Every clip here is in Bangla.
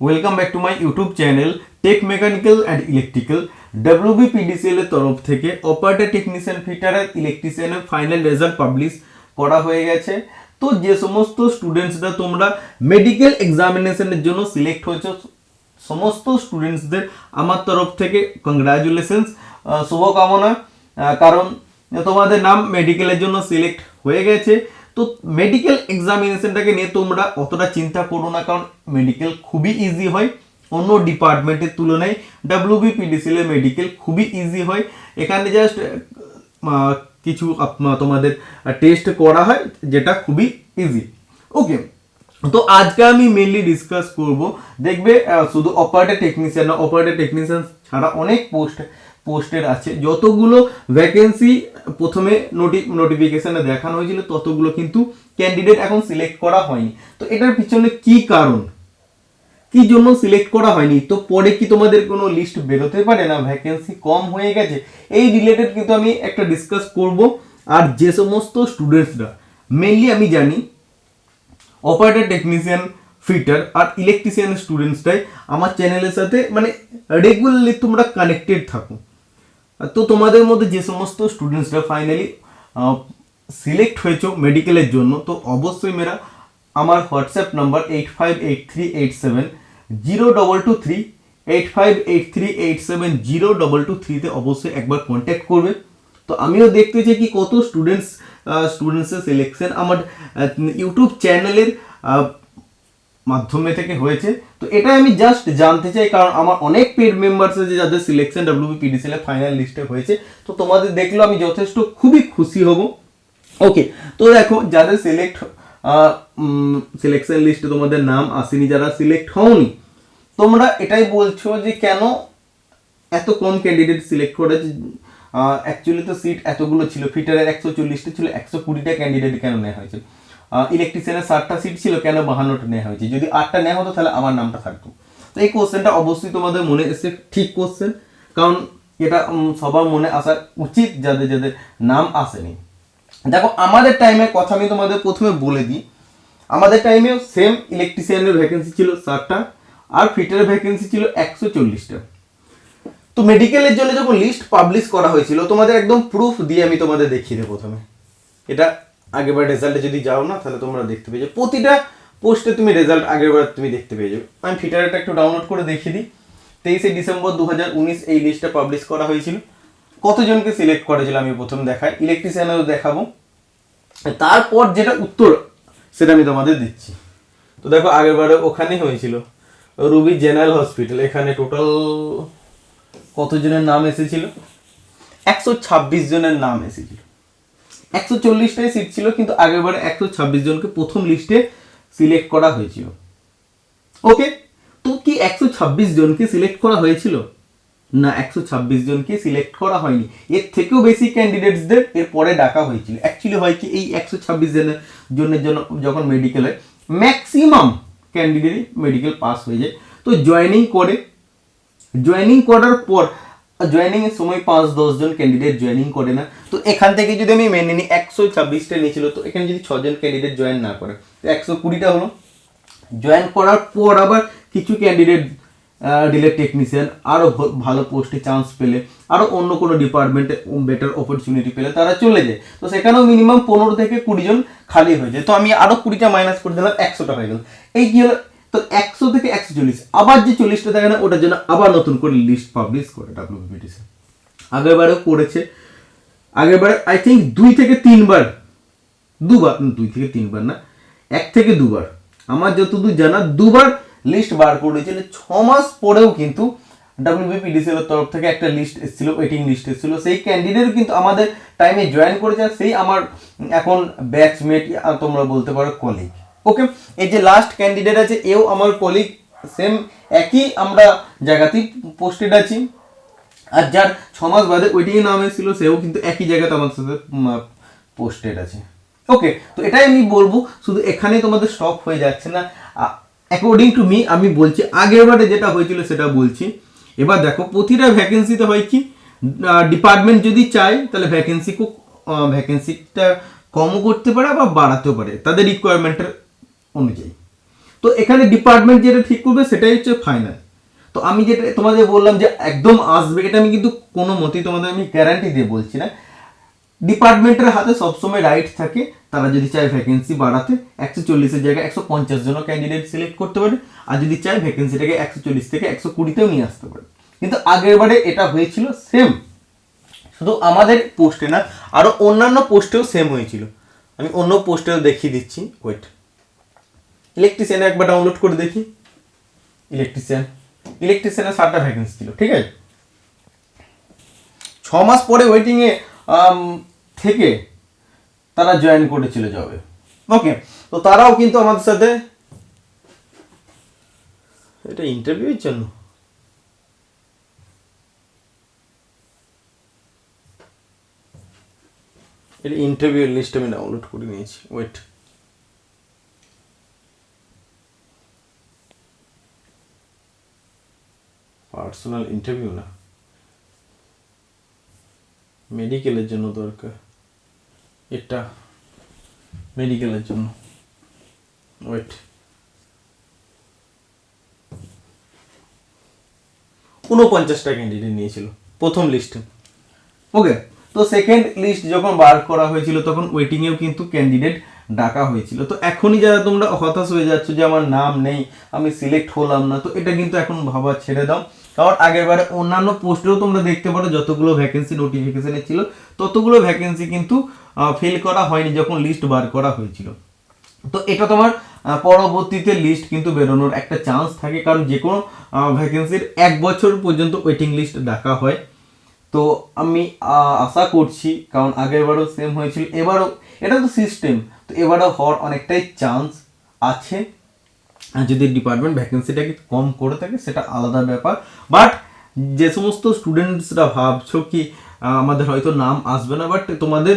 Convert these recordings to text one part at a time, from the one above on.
Welcome back to my YouTube channel tech mechanical and electrical. WBPDCL এর তরফ থেকে অপারেটর টেকনিশিয়ান ফিটার আর ইলেকট্রিশিয়ানের ফাইনাল রেজাল্ট পাবলিশ করা হয়ে গেছে। তো যে সমস্ত স্টুডেন্টসরা তোমরা মেডিকেল এক্সামিনেশনের জন্য সিলেক্ট হয়েছে, সমস্ত স্টুডেন্টসদের আমার তরফ থেকে কংগ্রাচুলেশনস, শুভকামনা। কারণ তোমাদের নাম মেডিকেলের জন্য সিলেক্ট হয়ে গেছে। তো মেডিকেল এক্সামিনেশনটাকে নিয়ে তোমরা অতটা চিন্তা করো না, কারণ মেডিকেল খুবই ইজি হয় অন্য ডিপার্টমেন্টের তুলনায়। WBPDCL এর মেডিকেল খুবই ইজি হয়। এখানে জাস্ট কিছু তোমাদের টেস্ট করা হয় যেটা খুবই ইজি। ওকে, তো আজকে আমি মেনলি ডিসকাস করব, দেখবে শুধু অপারেটর টেকনিশিয়ান না, অপারেটর টেকনিশিয়ান ছাড়া অনেক পোস্টের আছে। যতগুলো ভ্যাকেন্সি প্রথমে নোটিফিকেশনে দেখানো হয়েছিল ততগুলো কিন্তু ক্যান্ডিডেট এখন সিলেক্ট করা হয়নি। তো এটার পিছনে কি কারণ, কি জন্য সিলেক্ট করা হয়নি? তো পরে কি তোমাদের কোনো লিস্ট বেরোতে পারে না, ভ্যাকেন্সি কম হয়ে গেছে? এই রিলেটেড কিন্তু আমি একটা ডিসকাস করব। আর যে সমস্ত স্টুডেন্টসরা মেনলি আমি জানি অপারেটর টেকনিশিয়ান ফিটার আর ইলেকট্রিশিয়ান স্টুডেন্টসটাই আমার চ্যানেলের সাথে মানে রেগুলারলি তোমরা কানেক্টেড থাকো। তো তোমাদের মধ্যে যে সমস্ত স্টুডেন্টসরা ফাইনালি সিলেক্ট হয়েছো মেডিকেলের জন্য, তো অবশ্যই মেরা আমার হোয়াটসঅ্যাপ নাম্বার 8583870223 8583870223 অবশ্যই একবার কন্ট্যাক্ট করবে। তো আমিও দেখতে চাই কি কত স্টুডেন্টসের সিলেকশন আমার ইউটিউব চ্যানেলের মাধ্যমে থেকে হয়েছে। তো এটা আমি জাস্ট জানতে চাই, কারণ আমার অনেক পেড মেম্বার্স আছে যাদের সিলেকশন WBPDCL এর ফাইনাল লিস্টে হয়েছে। তো তোমাদের দেখলেও আমি যথেষ্ট খুবই খুশি হব। ওকে, তো দেখো যাদের সিলেকশন লিস্টে তোমাদের নাম আসেনি, যারা সিলেক্ট হওনি, তোমরা এটাই বলছো যে কেন এত কম ক্যান্ডিডেট সিলেক্ট করেছে। অ্যাকচুয়ালি তো সিট এতগুলো ছিল, ফিটারের 140টা ছিল, 120টা ক্যান্ডিডেট কেন নেওয়া হয়েছে? ইলেকট্রিশিয়ানের 60টা সিট ছিল, কেন 52টা নেওয়া হয়েছে? যদি 8টা নেওয়া হতো তাহলে আমার নামটা থাকতো। তো এই কোশ্চেনটা অবশ্যই তোমাদের মনে এসে ঠিক কোশ্চেন, কারণ এটা সবার মনে আসা উচিত যাদের যাদের নাম আসেনি। দেখো আমাদের টাইমের কথা আমি তোমাদের প্রথমে বলে দিই। আমাদের টাইমেও সেম ইলেকট্রিশিয়ানের ভ্যাকেন্সি ছিল 60টা আর ফিটারের ভ্যাকেন্সি ছিল 140টা। তো মেডিকেলের জন্য যখন লিস্ট পাবলিশ করা হয়েছিল, তোমাদের একদম প্রুফ দিয়ে আমি তোমাদের দেখিয়ে দেবো। প্রথমে এটা আগেরবার রেজাল্টে যদি যাও না তাহলে তোমরা দেখতে পেয়ে যাবে, প্রতিটা পোস্টে তুমি রেজাল্ট আগেরবার তুমি দেখতে পেয়ে যাবে। আমি ফিটারটা একটু ডাউনলোড করে দেখিয়ে দিই। 23শে ডিসেম্বর 2019 এই লিস্টটা পাবলিশ করা হয়েছিল। কতজনকে সিলেক্ট করেছিল আমি প্রথম দেখাই, ইলেকট্রিশিয়ানেরও দেখাবো, তারপর যেটা উত্তর সেটা আমি তোমাদের দিচ্ছি। তো দেখো আগেরবারে ওখানেই হয়েছিল রুবি জেনারেল হসপিটাল, এখানে টোটাল কতজনের নাম এসেছিল? 126 জনের নাম এসেছিল। 140টাই সিট ছিল, কিন্তু আগেরবারে 126 জনকে প্রথম লিস্টে সিলেক্ট করা হয়েছিল। ওকে, তো কি 126 জনকে সিলেক্ট করা হয়েছিল? না, 126 জনকে সিলেক্ট করা হয়নি, এর থেকেও বেশি ক্যান্ডিডেটসদের এর পরে ডাকা হয়েছিল। অ্যাকচুয়ালি হয় কি, এই 126 জনের জন্য যখন মেডিকেল হয় ম্যাক্সিমাম ক্যান্ডিডেটই মেডিকেল পাস হয়ে যায়। তো জয়েনিং করার পর জয়েনিং এর সময় 5-10 জন ক্যান্ডিডেট জয়েনিং করে না। তো এখান থেকে যদি আমি মেনে নিই 126টা নিয়েছিল, তো এখানে যদি 6 জন ক্যান্ডিডেট জয়েন না করে তো 120টা হলো। জয়েন করার পর আবার কিছু ক্যান্ডিডেট ডিলেট টেকনিশিয়ান আরও ভালো পোস্টে চান্স পেলে, আরও অন্য কোনো ডিপার্টমেন্টে বেটার অপরচুনিটি পেলে তারা চলে যায়। তো সেখানেও মিনিমাম 15 থেকে 20 জন খালি হয়ে যায়। তো আমি আরও 20টা মাইনাস করে দিলাম, 100টা হয়ে গেল। এই কি হলো? তো 100 থেকে 140, আবার যে 40টা থাকে না ওটার জন্য আবার নতুন করে লিস্ট পাবলিশ করে WBPDCL। আগেরবারেও করেছে, আগেরবারে আই থিঙ্ক 2 থেকে 3 না, 1 থেকে 2 বার, আমার যতদূর জানা 2 বার লিস্ট বার করেছিল। 6 মাস পরেও কিন্তু WBPDCL এর তরফ থেকে একটা লিস্ট এসেছিল, ওয়েটিং লিস্ট এসেছিল। সেই ক্যান্ডিডেট কিন্তু আমাদের টাইমে জয়েন করেছে, সেই আমার এখন ব্যাচমেট, তোমরা বলতে পারো কলিগ। ওকে, এই যে লাস্ট ক্যান্ডিডেট আছে এও আমার কলিগ, সেম একই আমরা জায়গাতেই পোস্টেড আছি। আর যার 6 মাস বাদে ওয়েটিং এর নাম এসেছিল সেও কিন্তু একই জায়গাতে আমার সাথে পোস্টেড আছে। ওকে, তো এটাই আমি বলবো, শুধু এখানে তোমাদের স্টপ হয়ে যাচ্ছে না। অ্যাকর্ডিং টু মি আমি বলছি, আগেরবারে যেটা হয়েছিল সেটা বলছি। এবার দেখো প্রতিটা ভ্যাকেন্সিতে হয় কি, ডিপার্টমেন্ট যদি চায় তাহলে ভ্যাকেন্সিটা কমও করতে পারে বা বাড়াতেও পারে তাদের রিকোয়ারমেন্টের অনুযায়ী। তো এখানে ডিপার্টমেন্ট যেটা ঠিক করবে সেটাই হচ্ছে ফাইনাল। তো আমি যেটা তোমাদের বললাম যে একদম আসবে, এটা আমি কিন্তু কোনো মতেই তোমাদের আমি গ্যারান্টি দিয়ে বলছি না। ডিপার্টমেন্টের হাতে সবসময় রাইট থাকে, তারা যদি চায় ভ্যাকেন্সি বাড়াতে 140-এর জায়গায় 150 জন ক্যান্ডিডেট সিলেক্ট করতে পারে, আর যদি চায় ভ্যাকেন্সিটাকে 140 থেকে 120-তেও নিয়ে আসতে পারে। কিন্তু আগের বারে এটা হয়েছিল সেম, শুধু আমাদের পোস্টে না, আরও অন্যান্য পোস্টেও সেম হয়েছিল। আমি অন্য পোস্টেও দেখিয়ে দিচ্ছি, ওয়েট। ইলেকট্রিশিয়ানে একবার ডাউনলোড করে দেখি। ইলেকট্রিশিয়ানের 7টা ভ্যাকেন্সি ছিল, ঠিক আছে। 6 মাস পরে ওয়েটিংয়ে থেকে তারা জয়েন করেছিল জবে। ওকে, তো তারাও কিন্তু আমাদের সাথে, এটা ইন্টারভিউয়ের জন্য, এটা ইন্টারভিউয়ের লিস্ট আমি ডাউনলোড করে নিয়েছি, ওয়েট। পার্সোনাল ইন্টারভিউ না, মেডিকেলের জন্য দরকার, এটা মেডিকেলের জন্য, ওয়েট। 49টা ক্যান্ডিডেট নিয়েছিল প্রথম লিস্টে। ওকে, তো সেকেন্ড লিস্ট যখন বার করা হয়েছিল তখন ওয়েটিংয়েও কিন্তু ক্যান্ডিডেট ডাকা হয়েছিল। তো এখনই যারা তোমরা হতাশ হয়ে যাচ্ছ যে আমার নাম নেই, আমি সিলেক্ট হলাম না, তো এটা কিন্তু এখন ভাবা ছেড়ে দাও। কারণ আগেরবারে অন্যান্য পোস্টেও তোমরা দেখতে পারো যতগুলো ভ্যাকেন্সি নোটিফিকেশনে ছিল ততগুলো ভ্যাকেন্সি কিন্তু ফিল করা হয়নি যখন লিস্ট বার করা হয়েছিল। তো এটা তোমার পরবর্তীতে লিস্ট কিন্তু বেরোনোর একটা চান্স থাকে, কারণ যে কোনো ভ্যাকেন্সির 1 বছর পর্যন্ত ওয়েটিং লিস্ট ডাকা হয়। তো আমি আশা করছি, কারণ আগেরবারও সেম হয়েছিল, এবারও এটা তো সিস্টেম, তো এবারও হওয়ার অনেকটাই চান্স আছে। আর যদি ডিপার্টমেন্ট ভ্যাকেন্সিটাকে কম করে থাকে সেটা আলাদা ব্যাপার। বাট যে সমস্ত স্টুডেন্টসরা ভাবছো কি আমাদের হয়তো নাম আসবে না, বাট তোমাদের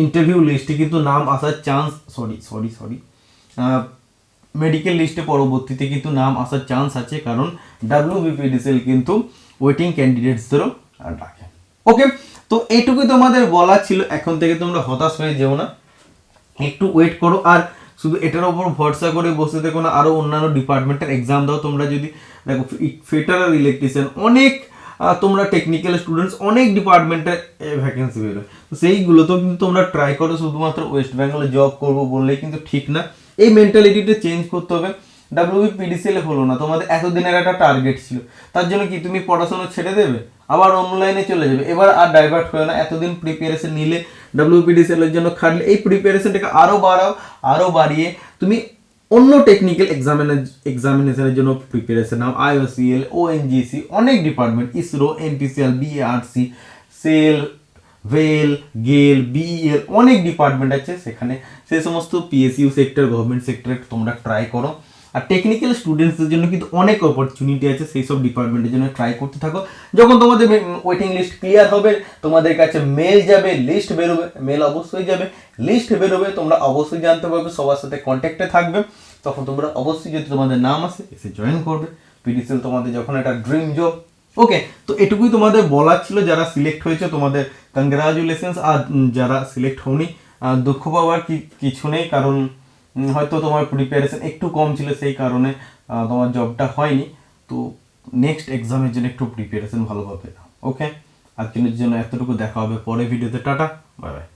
ইন্টারভিউ লিস্টে কিন্তু নাম আসার চান্স, সরি মেডিকেল লিস্টে পরবর্তীতে কিন্তু নাম আসার চান্স আছে, কারণ WBPDCL কিন্তু ওয়েটিং ক্যান্ডিডেটসদেরও ডাকে। ওকে, তো এইটুকুই তোমাদের বলা ছিল। এখন থেকে তোমরা হতাশ হয়ে যেও না, একটু ওয়েট করো। আর শুধু এটার উপর ভরসা করে বসে দেখো না, আরও অন্যান্য ডিপার্টমেন্টের এক্সাম দাও। তোমরা যদি দেখো ফিটার আর ইলেকট্রিশিয়ান অনেক, তোমরা টেকনিক্যাল স্টুডেন্টস অনেক ডিপার্টমেন্টে ভ্যাকেন্সি বেরোয়, তো সেইগুলোতেও কিন্তু তোমরা ট্রাই করো। শুধুমাত্র ওয়েস্ট বেঙ্গলে জব করবো বললেই কিন্তু ঠিক না, এই মেন্টালিটিটা চেঞ্জ করতে হবে। WBPDCL হলো না, তোমাদের এতদিনের একটা টার্গেট ছিল, তার জন্য কি তুমি পড়াশোনা ছেড়ে দেবে আবার অন্য লাইনে চলে যাবে? এবার আর ডাইভার্ট হয়ে না, এতদিন প্রিপারেশন নিলে WBPDCL এর জন্য খাটলে, এই প্রিপারেশনটাকে আরও বাড়াও, আরও বাড়িয়ে তুমি অন্য টেকনিক্যাল এক্সামিনেশনের জন্য প্রিপারেশন নাও। IOCL, ONGC, অনেক department, ISRO, NPCL, BARC, SAIL, ভেল, গেল, BEL, অনেক ডিপার্টমেন্ট আছে সেখানে, সেই সমস্ত PSU সেক্টর, গভর্নমেন্ট সেক্টরে তোমরা ট্রাই করো। আর টেকনিক্যাল স্টুডেন্টসদের জন্য কিন্তু অনেক অপরচুনিটি আছে, সেই সব ডিপার্টমেন্টের জন্য ট্রাই করতে থাকো। যখন তোমাদের ওয়েটিং লিস্ট ক্লিয়ার হবে, তোমাদের কাছে মেল যাবে, লিস্ট বেরোবে, মেল অবশ্যই যাবে, লিস্ট বেরোবে, তোমরা অবশ্যই জানতে পারবে, সবার সাথে কন্ট্যাক্টে থাকবে। তখন তোমরা অবশ্যই যদি তোমাদের নাম আসে এসে জয়েন করবে। PDCL তোমাদের যখন একটা ড্রিম জব। ওকে, তো এটুকুই তোমাদের বলার ছিল। যারা সিলেক্ট হয়েছে তোমাদের কংগ্রাচুলেশনস, আর যারা সিলেক্ট হওনি দুঃখ পাওয়ার কিছু নেই, কারণ হয়তো তোমার প্রিপারেশন একটু কম ছিল, সেই কারণে তোমার জবটা হয়নি। তো নেক্সট এক্সামের জন্য একটু প্রিপারেশন ভালোভাবে। ওকে, আজকের জন্য এতটুকু, দেখা হবে পরে ভিডিওতে। Tata, bye bye.